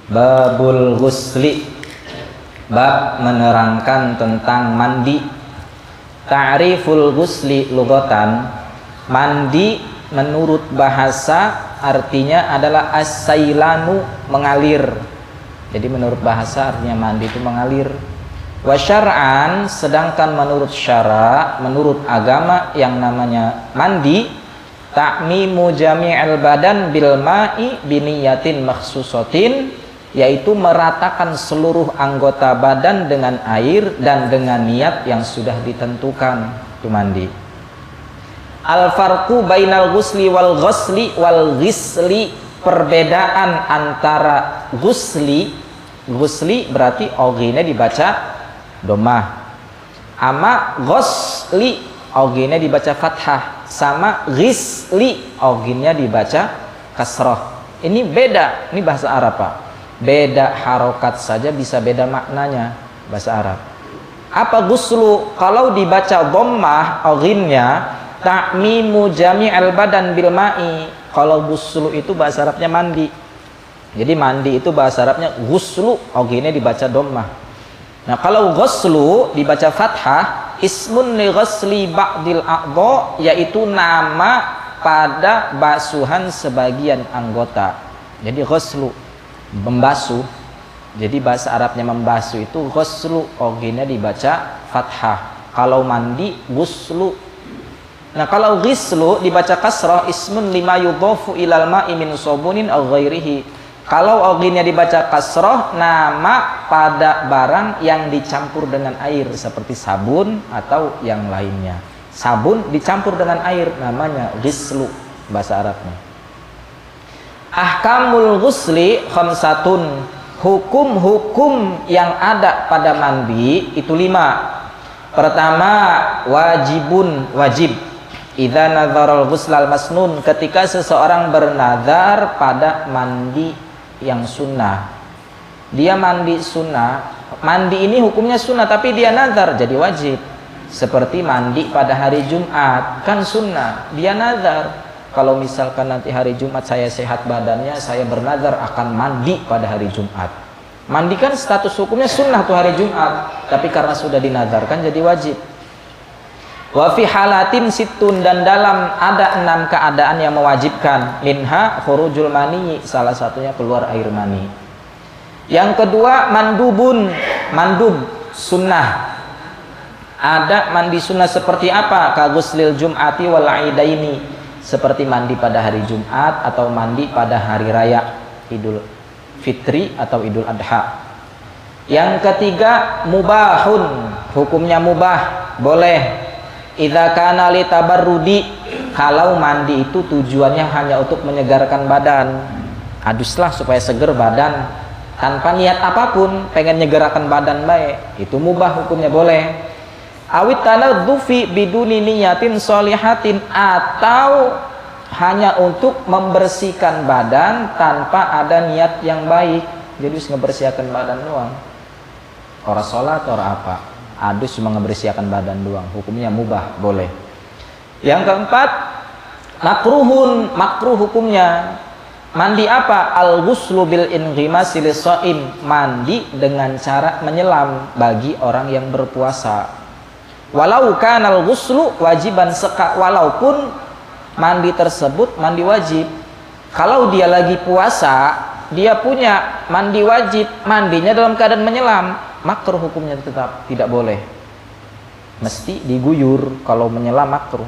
Babul ghusli, bab menerangkan tentang mandi. Ta'riful ghusli lughatan, mandi menurut bahasa artinya adalah as-sailanu, mengalir. Jadi menurut bahasa artinya mandi itu mengalir. Wa syar'an, sedangkan menurut syara, menurut agama yang namanya mandi, ta'mimu jami'al badan bil ma'i biniyatin makhsusatin, yaitu meratakan seluruh anggota badan dengan air dan dengan niat yang sudah ditentukan. Itu mandi. Al-farqu bainal ghusli wal ghusli wal ghisli, perbedaan antara ghusli, ghusli berarti ogine dibaca domah, ama ghusli ogine dibaca fathah, sama ghisli oginnya dibaca kasrah. Ini beda, ini bahasa Arab Pak. Beda harokat saja bisa beda maknanya bahasa Arab. Apa ghuslu? Kalau dibaca dhammah oghinnya ta'mimu jami'al badan bil ma'i. Kalau ghuslu itu bahasa Arabnya mandi. Jadi mandi itu bahasa Arabnya ghuslu, oghinnya dibaca dhammah. Nah, kalau ghuslu dibaca fathah, ismun li ghusli ba'dil a'dha, yaitu nama pada basuhan sebagian anggota. Jadi ghuslu membasuh. Jadi bahasa Arabnya membasuh itu ghuslu, oghinnya dibaca fathah. Kalau mandi ghuslu. Nah, kalau ghislu dibaca kasrah, ismun lima yudhafu ilal ma'i min sabunin aw ghairihi. Kalau oghinnya dibaca kasrah, nama pada barang yang dicampur dengan air seperti sabun atau yang lainnya. Sabun dicampur dengan air, namanya ghislu bahasa Arabnya. Ahkamul ghusli khamsatun, hukum-hukum yang ada pada mandi itu 5. Pertama, wajibun, wajib. Idza nadzaral ghuslal masnun, ketika seseorang bernazar pada mandi yang sunnah. Dia mandi sunnah, mandi ini hukumnya sunnah tapi dia nazar jadi wajib. Seperti mandi pada hari Jumat, kan sunnah, dia nazar. Kalau misalkan nanti hari Jumat saya sehat badannya, saya bernazar akan mandi pada hari Jumat. Mandi kan status hukumnya sunnah tuh hari Jumat, tapi karena sudah dinazarkan jadi wajib. Wa fi halatin situn, dan dalam ada 6 keadaan yang mewajibkan. Minha khurujul mani, salah satunya keluar air mani. Yang kedua mandubun, mandub sunnah. Ada mandi sunnah seperti apa? Ka ghuslil jum'ati wal aidaini, seperti mandi pada hari Jumat atau mandi pada hari raya Idul Fitri atau Idul Adha. Yang ketiga mubahun, hukumnya mubah, boleh. Idza kana li tabarrudi, kalau mandi itu tujuannya hanya untuk menyegarkan badan. Aduslah supaya seger badan tanpa niat apapun, pengen nyegerakan badan baik, itu mubah, hukumnya boleh. Awit tanadzufi biduni niyatin sholihatin, atau hanya untuk membersihkan badan tanpa ada niat yang baik. Jadi ngebersihkan badan doang, ora sholat ora apa, adus cuma ngebersihkan badan doang, hukumnya mubah, boleh. Yang keempat makruhun, makruh hukumnya. Mandi apa? Al-ghuslu bil inghimasi lis-shaim, mandi dengan cara menyelam bagi orang yang berpuasa. Walau kanal ghuslu wajiban seka, walaupun mandi tersebut mandi wajib. Kalau dia lagi puasa, dia punya mandi wajib, mandinya dalam keadaan menyelam, makruh hukumnya, tetap tidak boleh, mesti diguyur. Kalau menyelam makruh.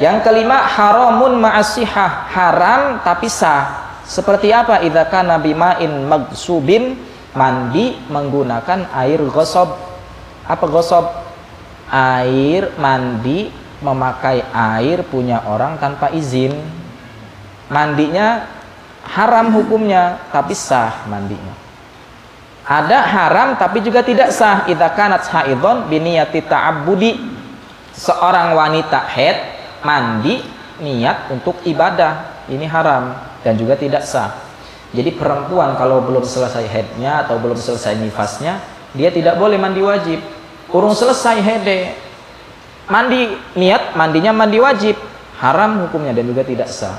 Yang kelima haramun ma'asihah, haram tapi sah. Seperti apa? Idza kana bima'in magsubin, mandi menggunakan air ghosab. Apa ghosab? Air mandi, memakai air punya orang tanpa izin, mandinya haram hukumnya tapi sah mandinya. Ada haram tapi juga tidak sah. Idza kanat haidhon biniyati ta'abbudi, seorang wanita haid mandi niat untuk ibadah, ini haram dan juga tidak sah. Jadi perempuan kalau belum selesai haidnya atau belum selesai nifasnya, dia tidak boleh mandi wajib. Urung selesai haid mandi, niat mandinya mandi wajib, haram hukumnya dan juga tidak sah.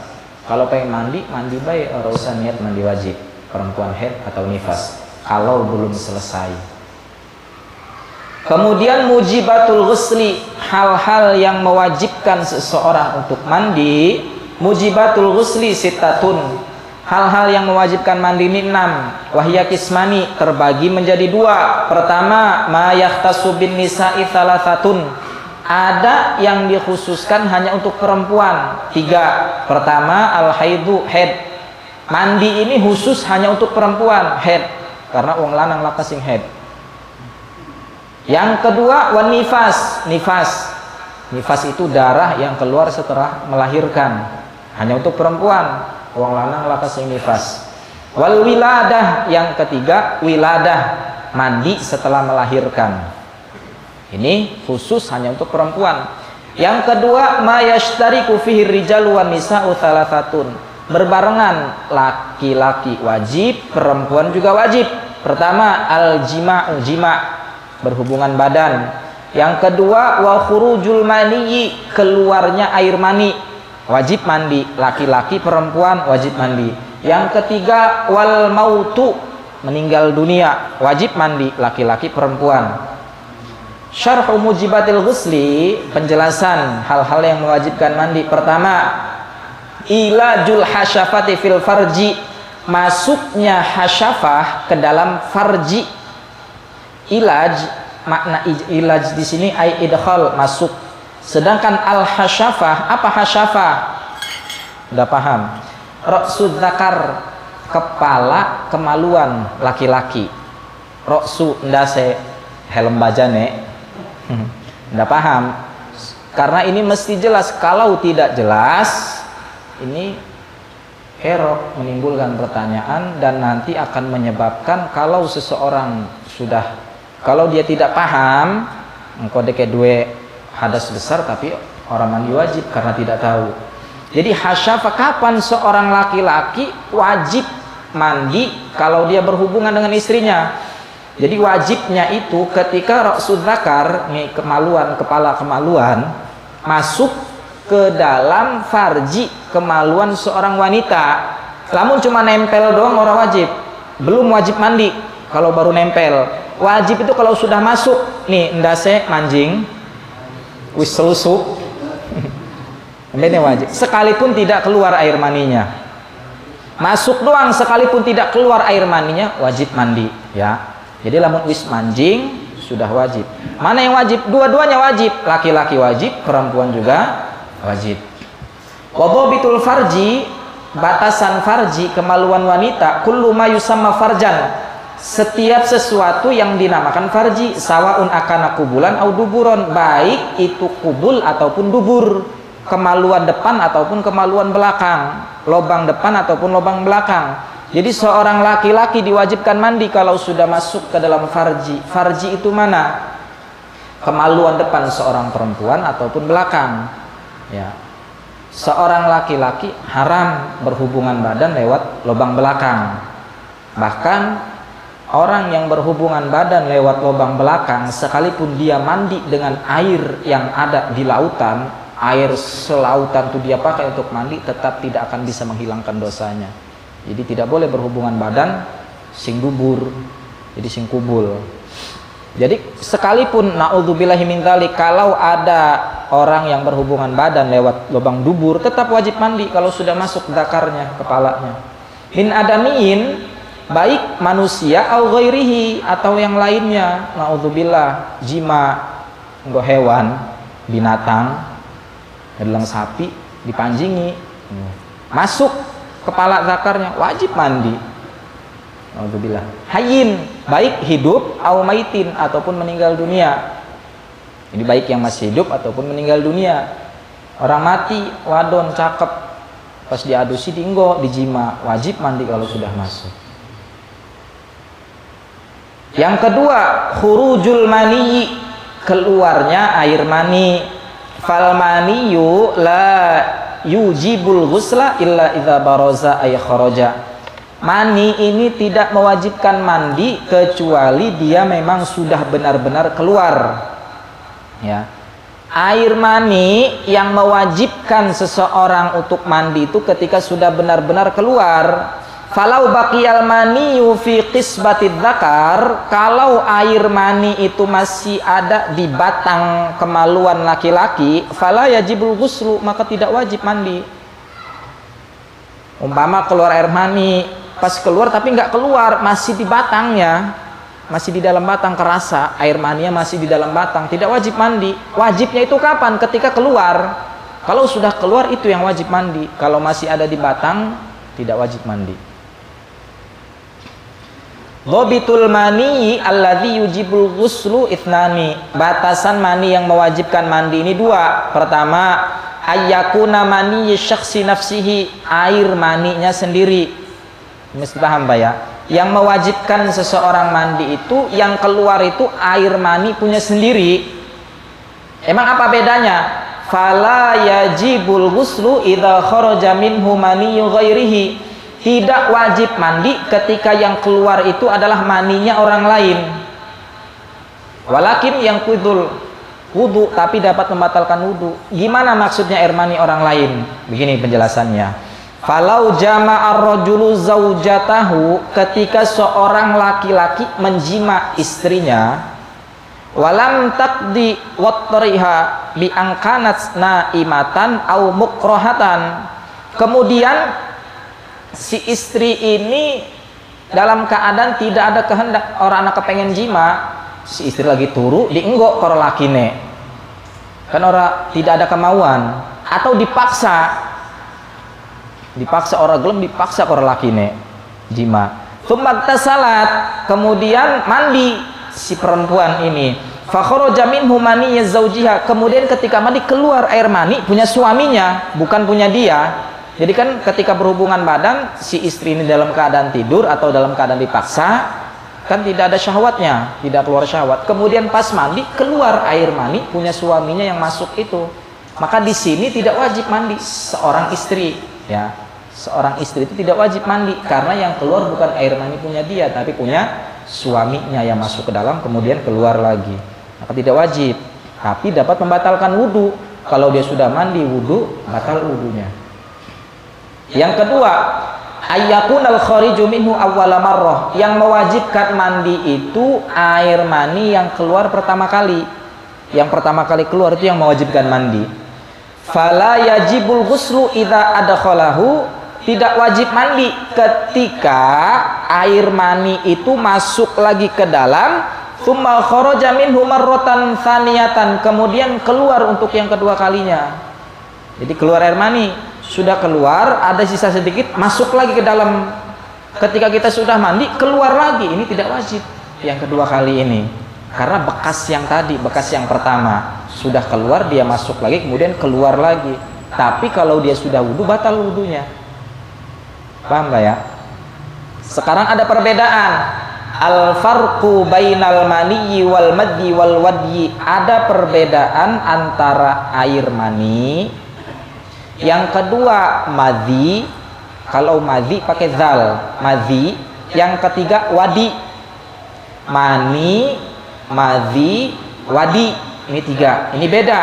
Kalau pengen mandi, mandi baik, ora usah niat mandi wajib. perempuan haid atau nifas kalau belum selesai. Kemudian mujibatul ghusli, hal-hal yang mewajibkan seseorang untuk mandi. Mujibatul ghusli sittatun, hal-hal yang mewajibkan mandi ini 6. Wahya kismani, terbagi menjadi 2. Pertama, ma yahtassu bin nisa'i thalathatun, ada yang dikhususkan hanya untuk perempuan. 3. Pertama, al haidu, haid. Mandi ini khusus hanya untuk perempuan, haid, karena wong lanang lakas sing haid. Yang kedua, wan nifas. Nifas itu darah yang keluar setelah melahirkan, hanya untuk perempuan, wong lanang lakas sing nifas. Wal wiladah, yang ketiga wiladah, mandi setelah melahirkan. Ini khusus hanya untuk perempuan. Yang kedua, ma yashtariku fihi rijalu wan nisa'u thalathatun, berbarengan, laki-laki wajib, perempuan juga wajib. Pertama, al jima'u, jima', berhubungan badan. Yang kedua, wa khurujul maniyi, keluarnya air mani, wajib mandi, laki-laki perempuan wajib mandi. Yang ketiga, wal mautu, meninggal dunia, wajib mandi, laki-laki perempuan. Syarhu mujibatil ghusli, penjelasan hal-hal yang mewajibkan mandi. Pertama, ilajul hasyafati fil farji, masuknya hasyafah ke dalam farji. Ilaj, makna ilaj di sini ai idkhal, masuk. Sedangkan al hasyafah, apa hasyafah? Udah paham? Ra'sud dzakar, kepala kemaluan laki-laki. Ra'su ndase helm bajane. Udah paham? Karena ini mesti jelas. Kalau tidak jelas, ini error, menimbulkan pertanyaan, dan nanti akan menyebabkan kalau seseorang kalau dia tidak paham, engkau deke dua hadas besar tapi orang mandi wajib karena tidak tahu. Jadi hasyafah, kapan seorang laki-laki wajib mandi kalau dia berhubungan dengan istrinya. Jadi wajibnya itu ketika ra'sud dzakar, nih kemaluan, kepala kemaluan, masuk ke dalam farji, kemaluan seorang wanita. Namun cuma nempel doang orang wajib, belum wajib mandi. Kalau baru nempel, wajib itu kalau sudah masuk, nih ndase manjing, wis selusuk, ini wajib. Sekalipun tidak keluar air maninya, masuk doang, sekalipun tidak keluar air maninya, wajib mandi, ya. Jadi lamun wis manjing sudah wajib. Mana yang wajib? Dua-duanya wajib. Laki-laki wajib, perempuan juga wajib. Wadhabitul farji, batasan farji, kemaluan wanita, kullu ma yusamma farjan, setiap sesuatu yang dinamakan farji, sawaun akana kubulan au duburon, baik itu kubul ataupun dubur, kemaluan depan ataupun kemaluan belakang, lobang depan ataupun lobang belakang. Jadi seorang laki-laki diwajibkan mandi kalau sudah masuk ke dalam farji. Farji itu mana? Kemaluan depan seorang perempuan ataupun belakang, ya. Seorang laki-laki haram berhubungan badan lewat lubang belakang. Bahkan orang yang berhubungan badan lewat lubang belakang, sekalipun dia mandi dengan air yang ada di lautan, air selautan itu dia pakai untuk mandi, tetap tidak akan bisa menghilangkan dosanya. Jadi tidak boleh berhubungan badan sing dubur, jadi sing kubul. Jadi sekalipun naudzubillahi min dzalik, kalau ada orang yang berhubungan badan lewat lubang dubur, tetap wajib mandi kalau sudah masuk zakarnya, kepalanya. Min adamiin, baik manusia au ghairihi, atau yang lainnya, naudzubillah, jima, nggo hewan, binatang, dalam sapi dipanjingi, masuk kepala zakarnya, wajib mandi. Alhamdulillah. Hayyin, baik hidup au maitin, ataupun meninggal dunia. Ini baik yang masih hidup ataupun meninggal dunia. Orang mati, wadon cakep, pas diadusi dinggo, dijima, wajib mandi kalau sudah masuk. Yang kedua, khurujul mani, keluarnya air mani. Fal maniyu la yujibul ghusla illa idza baraza ay kharaja. Mani ini tidak mewajibkan mandi kecuali dia memang sudah benar-benar keluar, ya. Air mani yang mewajibkan seseorang untuk mandi itu ketika sudah benar-benar keluar. Falau baqiyal maniyu fi qisbatid dzakar, kalau air mani itu masih ada di batang kemaluan laki-laki, fala yajibul ghuslu, maka tidak wajib mandi. Umpama keluar air mani, pas keluar tapi nggak keluar, masih di batangnya, masih di dalam batang, kerasa air maninya masih di dalam batang, tidak wajib mandi. Wajibnya itu kapan? Ketika keluar. Kalau sudah keluar itu yang wajib mandi. Kalau masih ada di batang, tidak wajib mandi. Dhabitul mani alladzi yujibul ghuslu ithnani. Batasan mani yang mewajibkan mandi ini dua. Pertama, ayyakuna mani syakhsi nafsihi, air maninya sendiri. Mesti paham Pak ya? Yang mewajibkan seseorang mandi itu yang keluar itu air mani punya sendiri. Emang apa bedanya? Fala yajibul ghuslu idza kharaja minhu maniyyu ghairihi. Tidak wajib mandi ketika yang keluar itu adalah maninya orang lain. Walakin yang kudul wudu, tapi dapat membatalkan wudu. Gimana maksudnya air mani orang lain? Begini penjelasannya. Falau jama'ar rajulu zaujatahu, ketika seorang laki-laki menjima istrinya, walam taqdi wattriha bi angkanat naimatan au mukrahatan. Kemudian si istri ini dalam keadaan tidak ada kehendak, orang anak kepengen jima, si istri lagi turu dienggok karo lakine, kan orang tidak ada kemauan, atau dipaksa orang gelem, dipaksa karo lakine jima. Tsumma salat, kemudian mandi si perempuan ini, fa kharaja minhu maniyyu zaujiha, kemudian ketika mandi keluar air mani punya suaminya, bukan punya dia. Jadi kan ketika berhubungan badan, si istri ini dalam keadaan tidur atau dalam keadaan dipaksa, kan tidak ada syahwatnya, tidak keluar syahwat. Kemudian pas mandi keluar air mani punya suaminya yang masuk itu, maka di sini tidak wajib mandi seorang istri, ya. Seorang istri itu tidak wajib mandi karena yang keluar bukan air mani punya dia, tapi punya suaminya yang masuk ke dalam kemudian keluar lagi. Maka tidak wajib, tapi dapat membatalkan wudu. Kalau dia sudah mandi wudu, batal wudunya. Yang kedua, ayyakunal khariju minhu awwala marrah, yang mewajibkan mandi itu air mani yang keluar pertama kali. Yang pertama kali keluar itu yang mewajibkan mandi. Fala yajibul ghuslu idza adkhalahu, tidak wajib mandi ketika air mani itu masuk lagi ke dalam, tsumma kharaja minhu marratan tsaniyatan, kemudian keluar untuk yang kedua kalinya. Jadi keluar air mani, sudah keluar, ada sisa sedikit, masuk lagi ke dalam. Ketika kita sudah mandi, keluar lagi. Ini tidak wajib yang kedua kali ini, karena bekas yang tadi, bekas yang pertama sudah keluar, dia masuk lagi, kemudian keluar lagi. Tapi kalau dia sudah wudu, batal wudunya. Paham gak ya? Sekarang ada perbedaan. Al-farqu bainal maniyyi wal madyi wal wadyi. Ada perbedaan antara air mani. Yang kedua madhi, kalau madhi pakai zal, madhi. Yang ketiga wadi, mani, madhi, wadi. Ini tiga, ini beda.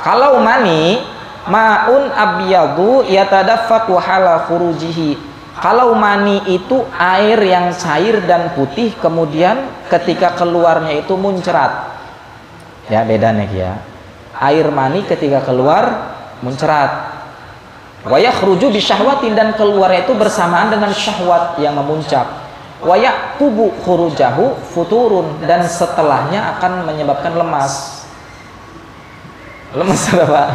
Kalau mani, ma'un abyadu yatadaffaqu hala khurujihi. Kalau mani itu air yang cair dan putih, kemudian ketika keluarnya itu muncrat. Ya beda nih ya. Air mani ketika keluar muncrat, wa yakhruju bi syahwatin, dan keluarnya itu bersamaan dengan syahwat yang memuncak, wa yaqubu khurujahu futurun, dan setelahnya akan menyebabkan lemas. Lemas apa Pak?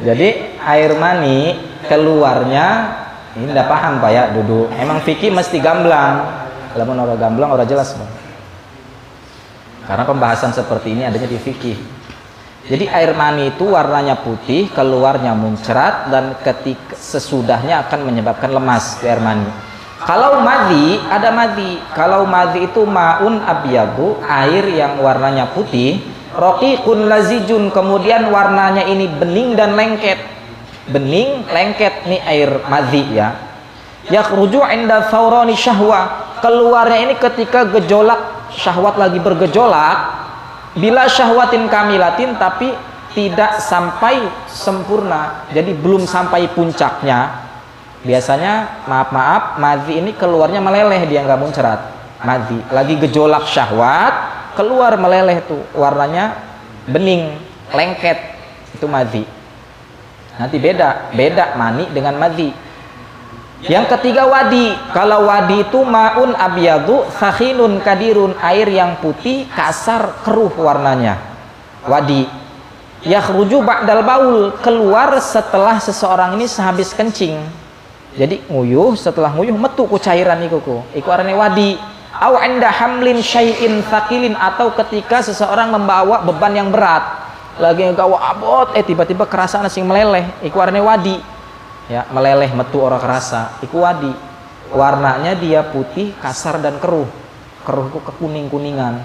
Jadi air mani keluarnya ini tidak paham Pak ya, duduk. Emang fikih mesti gamblang. Kalau mau orang gamblang orang jelas Pak. Karena pembahasan seperti ini adanya di fikih. Jadi air mani itu warnanya putih, keluarnya muncrat, dan ketika sesudahnya akan menyebabkan lemas di air mani. Kalau madhi, ada madhi. Kalau madhi itu ma'un abyadu, air yang warnanya putih, raqiqun lazijun, kemudian warnanya ini bening dan lengket. Bening, lengket, ini air madhi ya. Yakhruju 'inda thawrani syahwa, keluarnya ini ketika gejolak syahwat lagi bergejolak, bila syahwatin kamilatin, tapi tidak sampai sempurna, jadi belum sampai puncaknya. Biasanya maaf madhi ini keluarnya meleleh, dia nggak muncrat. Madhi lagi gejolak syahwat, keluar meleleh tuh, warnanya bening lengket, itu madhi. Nanti beda mani dengan madhi. Yang ketiga wadi. Kalau wadi itu maun abyadu sakhinun kadirun, air yang putih kasar keruh warnanya. Wadi. Yakhruju ba'dal baul, keluar setelah seseorang ini sehabis kencing. Jadi nguyuh, setelah nguyuh metu ku cairan iku arane wadi. Aw inda hamlin syai'in thaqilin, atau ketika seseorang membawa beban yang berat. Lagi gawa abot tiba-tiba kerasa sing meleleh, iku arane wadi. Ya, meleleh metu ora kerasa, iku wadi. Warnanya dia putih kasar dan keruh itu kekuning-kuningan.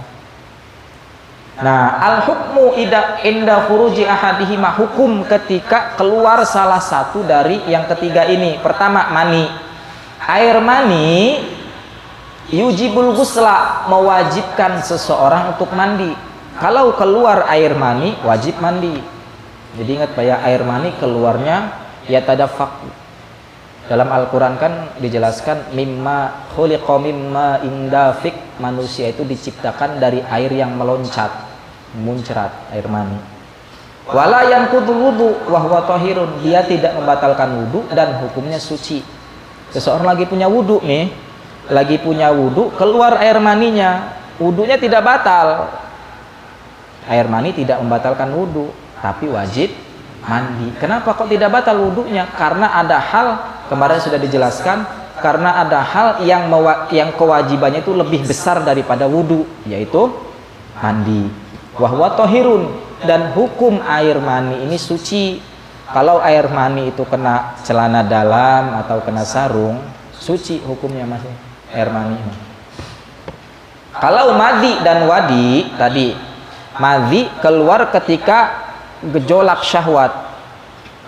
Nah, al hukmu inda khuruji ahadihima, hukum ketika keluar salah satu dari yang ketiga ini. Pertama mani. Air mani yujibul ghusla, mewajibkan seseorang untuk mandi. Kalau keluar air mani wajib mandi. Jadi ingat ya, air mani keluarnya ya tadafaq. Dalam Al-Quran kan dijelaskan mimma khuliqa mimma indafik, manusia itu diciptakan dari air yang meloncat, muncrat, air mani. Wala yanqudul wudu wa huwa tahirun, dia tidak membatalkan wudu dan hukumnya suci. Seseorang lagi punya wudu nih, keluar air maninya, wudunya tidak batal. Air mani tidak membatalkan wudu, tapi wajib mandi. Kenapa kok tidak batal wudunya? Karena ada hal, kemarin sudah dijelaskan, karena ada hal yang kewajibannya itu lebih besar daripada wudu, yaitu mandi. Wahwa tohirun, dan hukum air mani ini suci. Kalau air mani itu kena celana dalam atau kena sarung, suci hukumnya masih air mani. Kalau madhi dan wadi tadi, madhi keluar ketika gejolak syahwat,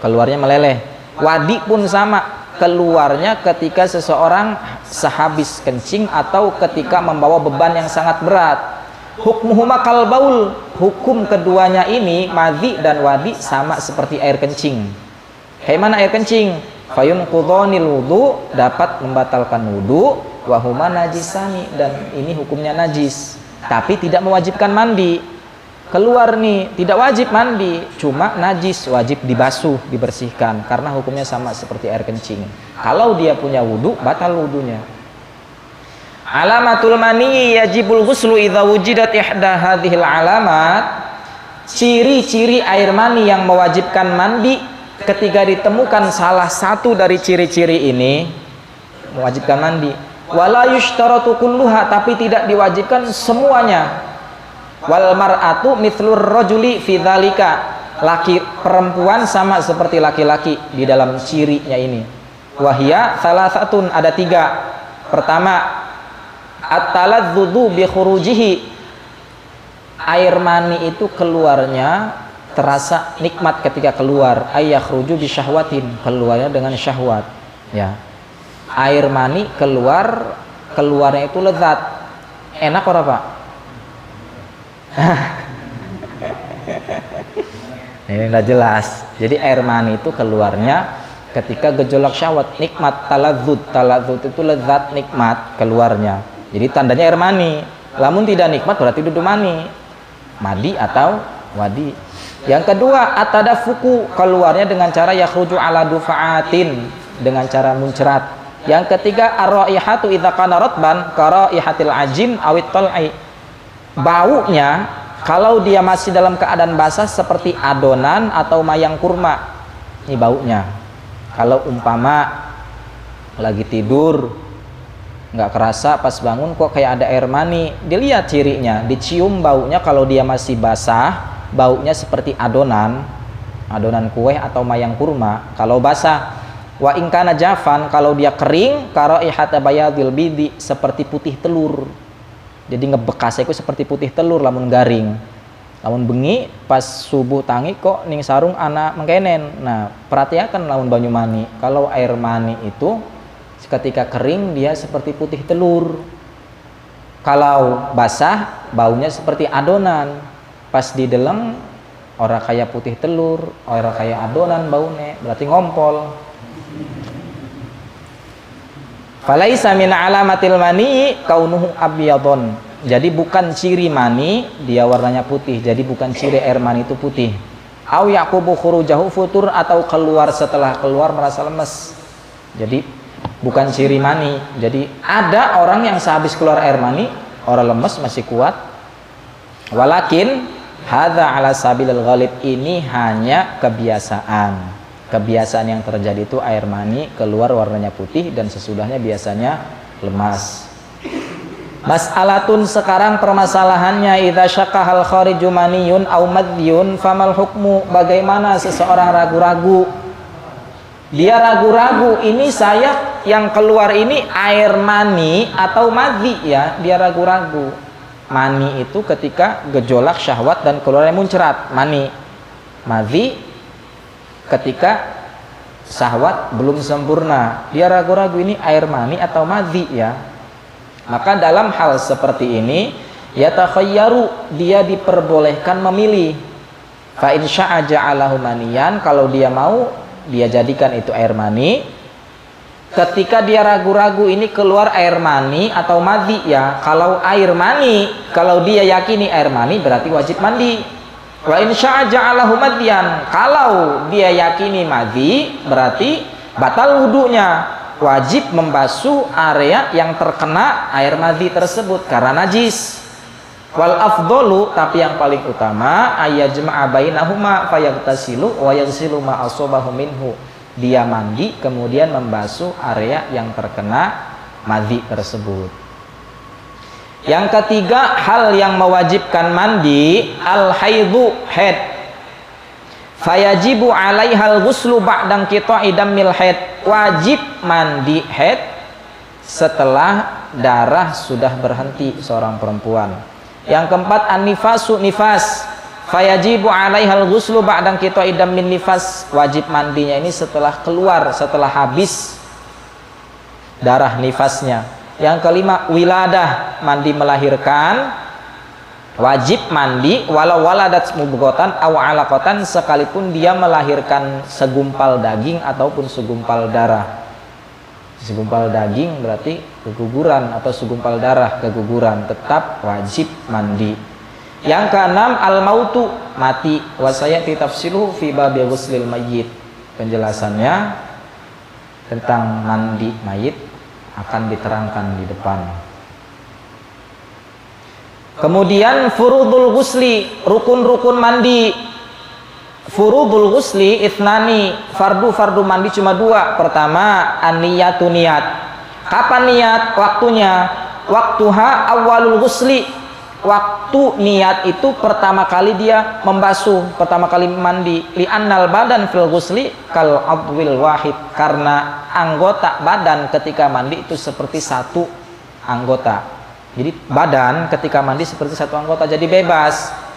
keluarnya meleleh. Wadi pun sama, keluarnya ketika seseorang sehabis kencing atau ketika membawa beban yang sangat berat. Hukmuhuma kal baul, hukum keduanya ini madhi dan wadi sama seperti air kencing. Kayak mana air kencing? Fayun qudhanil wudu, dapat membatalkan wudu, wahuma najisani, dan ini hukumnya najis, tapi tidak mewajibkan mandi. Keluar nih, tidak wajib mandi, cuma najis, wajib dibasuh, dibersihkan, karena hukumnya sama seperti air kencing. Kalau dia punya wudu, batal wudunya. Alamatul mani yajibul ghuslu idza wujidat ihda hadhil alamat. Ciri-ciri air mani yang mewajibkan mandi, ketika ditemukan salah satu dari ciri-ciri ini, mewajibkan mandi. Wala yushtaratu kulluha, tapi tidak diwajibkan semuanya. Wal mar'atu mithlur rajuli fi dzalika, laki perempuan sama seperti laki-laki di dalam cirinya ini. Wahia salasatun, ada tiga. Pertama, at-taladzudzu bi khurujihi, air mani itu keluarnya terasa nikmat ketika keluar. Ayakhruju bi syahwatin, keluarnya dengan syahwat, ya. Air mani keluarnya itu lezat. Enak ora, Pak? Ini nggak jelas. Jadi air mani itu keluarnya ketika gejolak syahwat, nikmat, taladzud itu lezat, nikmat keluarnya. Jadi tandanya air mani. Lamun tidak nikmat berarti dudu mani, madi atau wadi. Yang kedua, atadafuku, keluarnya dengan cara yakhruju ala dufaatin, dengan cara muncrat. Yang ketiga, ar-raihatu idza kana ratban karaihatil ajin awit tal'i, baunya kalau dia masih dalam keadaan basah seperti adonan atau mayang kurma. Ini baunya. Kalau umpama lagi tidur nggak kerasa, pas bangun kok kayak ada air mani, dilihat cirinya, dicium baunya. Kalau dia masih basah, baunya seperti adonan kue atau mayang kurma. Kalau basah, wa ingkana jafan, kalau dia kering, karaihata bayadil bidi, seperti putih telur. Jadi ngebekasnya itu seperti putih telur lamun garing. Lamun bengi pas subuh tangi kok ning sarung anak mengkenen. Nah, perhatikan lamun banyu mani. Kalau air mani itu ketika kering dia seperti putih telur. Kalau basah baunya seperti adonan. Pas dideleng Ora kayak putih telur, ora kayak adonan baune, berarti ngompol. Falaisa min alamatil mani kaunuhu abyadun. Jadi bukan ciri mani dia warnanya putih, jadi bukan ciri air mani itu putih. Au yaqubu khurujahu futur, atau keluar setelah keluar merasa lemes. Jadi bukan ciri mani. Jadi ada orang yang sehabis keluar air mani orang lemes masih kuat. Walakin hadza ala sabilil ghalib, ini hanya kebiasaan. Kebiasaan yang terjadi itu air mani keluar warnanya putih dan sesudahnya biasanya lemas. Mas'alatun, sekarang permasalahannya, idza syakahal khariju maniyun au madhyun famal hukmu, bagaimana seseorang ragu-ragu. Dia ragu-ragu, ini saya yang keluar ini air mani atau madhi ya, dia ragu-ragu. Mani itu ketika gejolak syahwat dan keluarnya muncrat, mani. Madhi ketika syahwat belum sempurna, dia ragu-ragu ini air mani atau madhi ya. Maka dalam hal seperti ini yatakhayyaru, dia diperbolehkan memilih. Fa in syaa ja'alahu maniyan, kalau dia mau dia jadikan itu air mani. Ketika dia ragu-ragu ini keluar air mani atau madhi ya. Kalau air mani, kalau dia yakini air mani berarti wajib mandi. Wa in syaa ja'alahu madyan, kalau dia yakini madhi berarti batal wudunya, wajib membasuh area yang terkena air madhi tersebut karena najis. Wal afdolu, tapi yang paling utama, ayajma'a bainahuma fayaghtasilu wa yaghsilu ma asabahu minhu, dia mandi kemudian membasuh area yang terkena madhi tersebut. Yang ketiga, hal yang mewajibkan mandi, al haidhu, haid. Fayajibu alaihal ghuslu ba'dan qita'i dammil haid, wajib mandi haid setelah darah sudah berhenti seorang perempuan. Yang keempat, an-nifasu, nifas. Fayajibu alaihal ghuslu ba'dan qita'i dammil nifas, wajib mandinya ini setelah keluar, setelah habis darah nifasnya. Yang kelima, wiladah, mandi melahirkan, wajib mandi walau waladat mubghatan aw alaqatan, sekalipun dia melahirkan segumpal daging ataupun segumpal darah. Segumpal daging berarti keguguran, atau segumpal darah keguguran, tetap wajib mandi. Yang keenam, al mautu, mati. Wa sayati tafsiluhu fi babi ghuslil mayyit, penjelasannya tentang mandi mayit akan diterangkan di depan. Kemudian furudul ghusli, rukun-rukun mandi. Furudul ghusli ithnani, fardu mandi cuma dua. Pertama, an-niyatu, niat. Kapan niat? Waktunya. Waktuha awalul ghusli, waktu niat itu pertama kali dia membasuh, pertama kali mandi. Li'annal badan fil ghusli kal adwil wahid, karena anggota badan ketika mandi itu seperti satu anggota. Jadi badan ketika mandi seperti satu anggota, jadi bebas.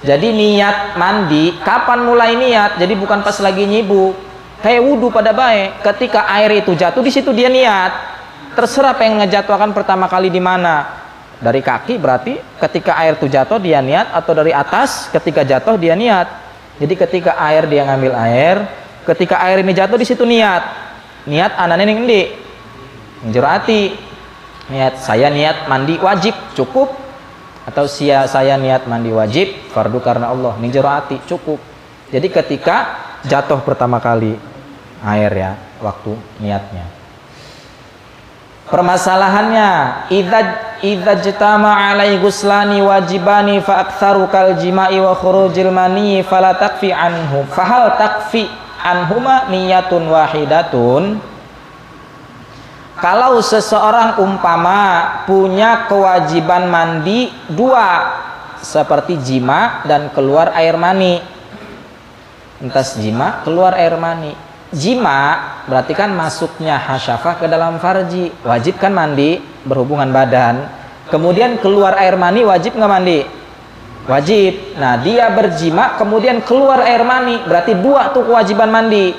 Jadi niat mandi, kapan mulai niat? Jadi bukan pas lagi nyibu, kayak wudhu pada baik. Ketika air itu jatuh, di situ dia niat. Terserah pengen ngejatuhkan pertama kali di mana. Dari kaki berarti ketika air itu jatuh dia niat, atau dari atas ketika jatuh dia niat. Jadi ketika air dia ngambil air, ketika air ini jatuh di situ niat. Niat anane ning endi? Njero ati. Niat saya niat mandi wajib, cukup. Atau saya niat mandi wajib fardu karena Allah, ning jero ati, cukup. Jadi ketika jatuh pertama kali air ya, waktu niatnya. Permasalahannya, idza jtama alai ghuslani wajibani fa aktsaru kal jima'i wa khurujil mani fala takfi anhu. Fahal takfi anhuma niyatun wahidatun? Kalau seseorang umpama punya kewajiban mandi dua, seperti jima dan keluar air mani. Entas jima, keluar air mani. Jima berarti kan masuknya hasyafah ke dalam farji, wajib kan mandi, berhubungan badan. Kemudian keluar air mani, wajib nggak mandi? Wajib. Nah, dia berjima kemudian keluar air mani, berarti dua tuh kewajiban mandi.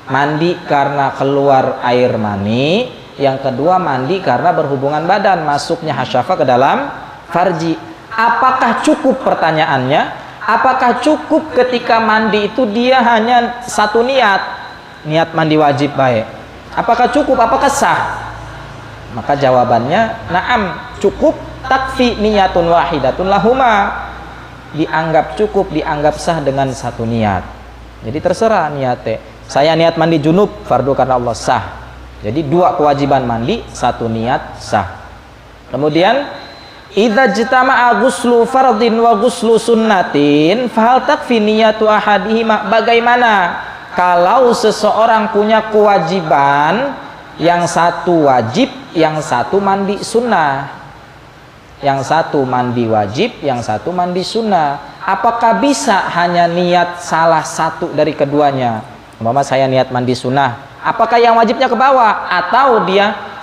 Mandi karena keluar air mani, yang kedua mandi karena berhubungan badan, masuknya hasyafah ke dalam farji. Apakah cukup, pertanyaannya? Apakah cukup ketika mandi itu dia hanya satu niat mandi wajib baik? Apakah cukup? Apakah sah? Maka jawabannya na'am, cukup, takfi niyatun wahidatun lahuma. Dianggap cukup, dianggap sah dengan satu niat. Jadi terserah niatnya. Saya niat mandi junub, fardu karena Allah, sah. Jadi dua kewajiban mandi, satu niat, sah. Kemudian idza jtama'a ghuslu fardhin wa ghuslu sunnatin fahal takfi niyatu ahadihima. Bagaimana kalau seseorang punya kewajiban, yang satu wajib, yang satu mandi sunnah, yang satu mandi wajib, yang satu mandi sunnah? Apakah bisa hanya niat salah satu dari keduanya? Umpama saya niat mandi sunnah, apakah yang wajibnya ke bawah? Atau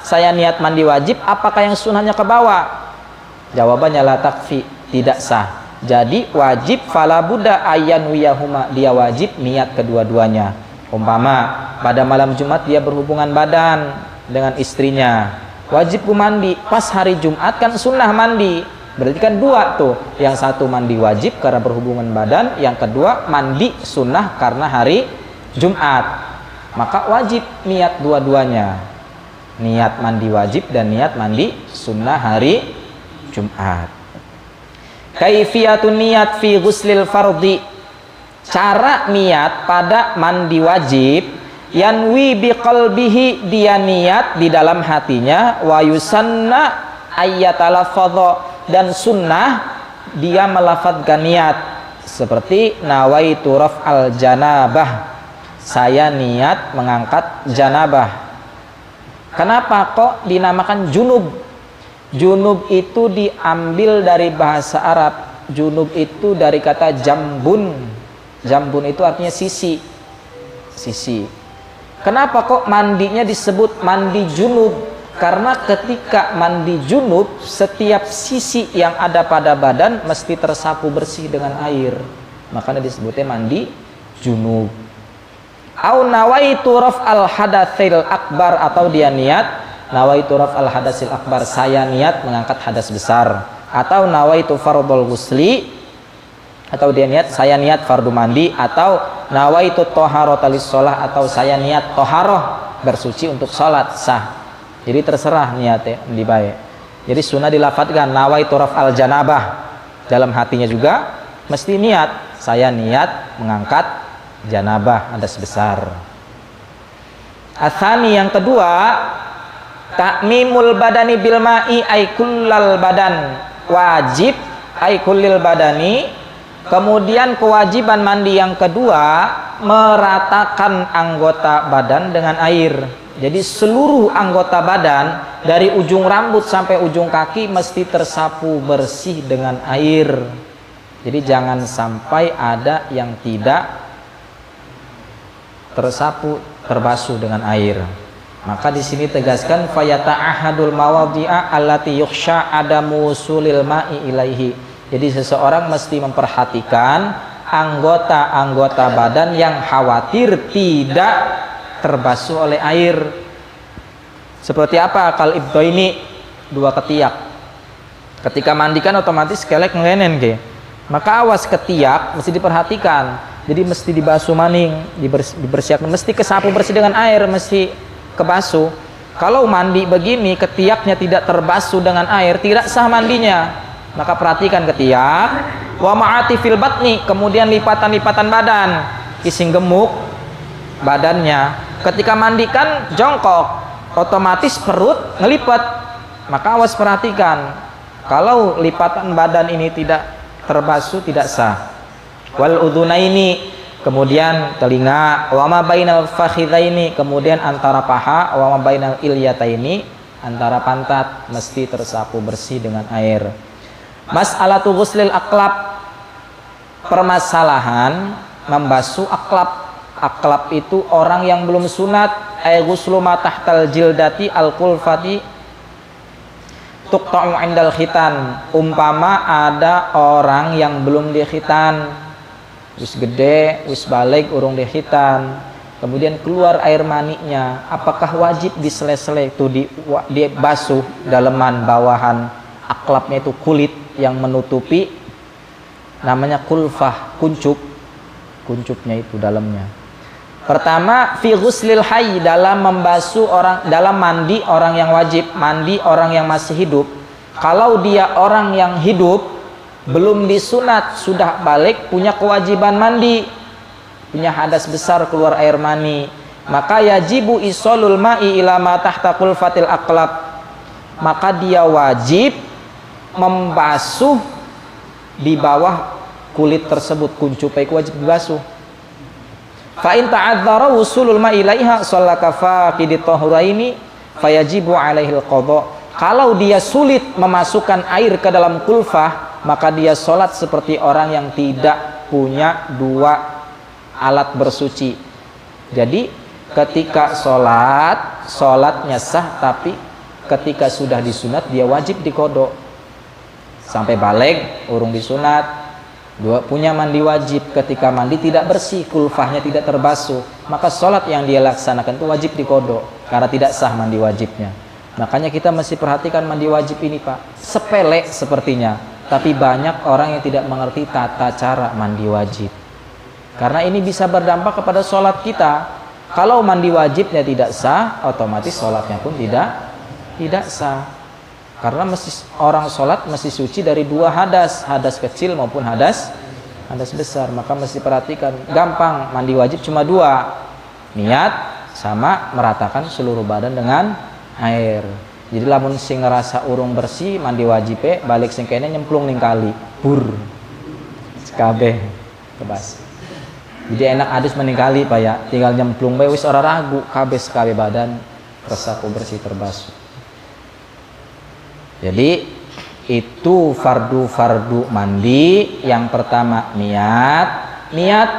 saya niat mandi wajib, apakah yang sunnahnya ke bawah? Jawabannya la takfi, tidak sah. Jadi wajib fala budda ayyan wiyahuma, dia wajib niat kedua-duanya. Umpama pada malam Jumat dia berhubungan badan dengan istrinya, wajib mandi. Pas hari Jumat kan sunnah mandi, berarti kan dua tuh. Yang satu mandi wajib karena berhubungan badan, yang kedua mandi sunnah karena hari Jumat. Maka wajib niat dua-duanya, niat mandi wajib dan niat mandi sunnah hari Jumat. Kaifiyatun niat fi ghuslil fardhi, cara niat pada mandi wajib. Yanwi biqalbihi, dia niat di dalam hatinya. Wa yusanna ayyatalafadha, dan sunnah dia melafadzkan niat. Seperti nawaitu raf'al janabah, saya niat mengangkat janabah. Kenapa kok dinamakan junub? Junub itu diambil dari bahasa Arab. Junub itu dari kata jambun. Jambun itu artinya sisi. Sisi. Kenapa kok mandinya disebut mandi junub? Karena ketika mandi junub, setiap sisi yang ada pada badan mesti tersapu bersih dengan air. Makanya disebutnya mandi junub. Au nawaitu raf'al hadatsil akbar, atau dia niat nawaitu raf'al hadasil akbar, saya niat mengangkat hadas besar. Atau nawaitu fardhul ghusli, atau dia niat saya niat fardu mandi. Atau nawaitu thaharata lis-shalah, atau saya niat toharoh, bersuci untuk sholat, sah. Jadi terserah niatnya dibaik. Jadi sunnah dilafadzkan nawaitu raf'al janabah, dalam hatinya juga mesti niat, saya niat mengangkat janabah, hadas besar. Atsani, yang kedua, ta'mimul badani bil ma'i ay kullal badan, wajib ay kullil badani. Kemudian kewajiban mandi yang kedua, meratakan anggota badan dengan air. Jadi seluruh anggota badan dari ujung rambut sampai ujung kaki mesti tersapu bersih dengan air. Jadi jangan sampai ada yang tidak tersapu, terbasuh dengan air. Maka di sini tegaskan fayata'ahadul mawadhi'a allati yukhsha adamu usulil ma'i ilaihi. Jadi seseorang mesti memperhatikan anggota-anggota badan yang khawatir tidak terbasuh oleh air. Seperti apa? Kal ibdoini, dua ketiak. Ketika mandikan otomatis kelek ngenen ke. Maka awas ketiak mesti diperhatikan. Jadi mesti dibasuh maning, dibersihkan, mesti kesapu bersih dengan air, mesti kebasuh. Kalau mandi begini ketiaknya tidak terbasuh dengan air, tidak sah mandinya. Maka perhatikan ketiak, wa ma'ati fil batni, kemudian lipatan-lipatan badan, ising gemuk badannya. Ketika mandikan jongkok, otomatis perut ngelipat. Maka awas perhatikan, kalau lipatan badan ini tidak terbasuh tidak sah. Wal udhunaini, kemudian telinga, wa ma bainal fakhidzaini, kemudian antara paha, wa ma bainal ilyataini, antara pantat mesti tersapu bersih dengan air. Mas'alatu ghuslil aqlab, permasalahan membasuh aqlab. Aqlab itu orang yang belum sunat. Ay ghuslu ma tahtal jildati al-kulfati tuqta'u indal khitan. Umpama ada orang yang belum dikhitan, wis gede, wis balik, urung dikhitan, kemudian keluar air maninya, apakah wajib disele-sele itu dibasuh daleman bawahan aqlabnya, itu kulit yang menutupi namanya kulfah, kuncupnya itu dalamnya. Pertama, fi ghuslil hayy, dalam membasuh orang, dalam mandi orang yang wajib, mandi orang yang masih hidup. Kalau dia orang yang hidup belum disunat, sudah balik, punya kewajiban mandi, punya hadas besar, keluar air mani, maka yajibu isolul ma'i ila ma tahta kulfatil aqlab, maka dia wajib membasuh di bawah kulit tersebut, kuncupai wajib dibasuh. Fa in ta'adzara wusulul ma'i ilaiha shallaka faqidit tahuraini fayajibu alaihi alqadha. Kalau dia sulit memasukkan air ke dalam kulfah, maka dia sholat seperti orang yang tidak punya dua alat bersuci. Jadi ketika sholatnya sah, tapi ketika sudah disunat dia wajib dikodok. Sampai balik urung disunat, dua punya mandi wajib, ketika mandi tidak bersih, kulfahnya tidak terbasuh, maka sholat yang dia laksanakan itu wajib dikodok karena tidak sah mandi wajibnya. Makanya kita mesti perhatikan mandi wajib ini, Pak. Sepele sepertinya, tapi banyak orang yang tidak mengerti tata cara mandi wajib, karena ini bisa berdampak kepada sholat kita. Kalau mandi wajibnya tidak sah, otomatis sholatnya pun tidak sah. Karena orang sholat mesti suci dari dua hadas, hadas kecil maupun hadas besar. Maka mesti perhatikan, gampang, mandi wajib cuma dua, niat sama meratakan seluruh badan dengan air. Jadi lamun sing ngerasa urung bersih mandi wajibnya, balik sing kene nyemplung ning kali, bur kabeh kebas. Jadi enak adus mending kali Pak ya, tinggal nyemplung bae wis ora ragu, kabeh sekali badan tersapu bersih terbasuh. Jadi itu fardu mandi. Yang pertama niat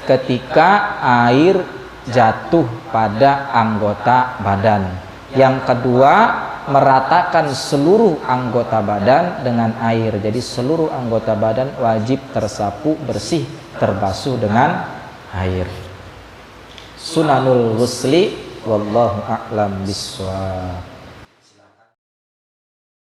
ketika air jatuh pada anggota badan. Yang kedua, meratakan seluruh anggota badan dengan air. Jadi seluruh anggota badan wajib tersapu bersih, terbasuh dengan air. Sunanul ghusli wallahu a'lam bishawab.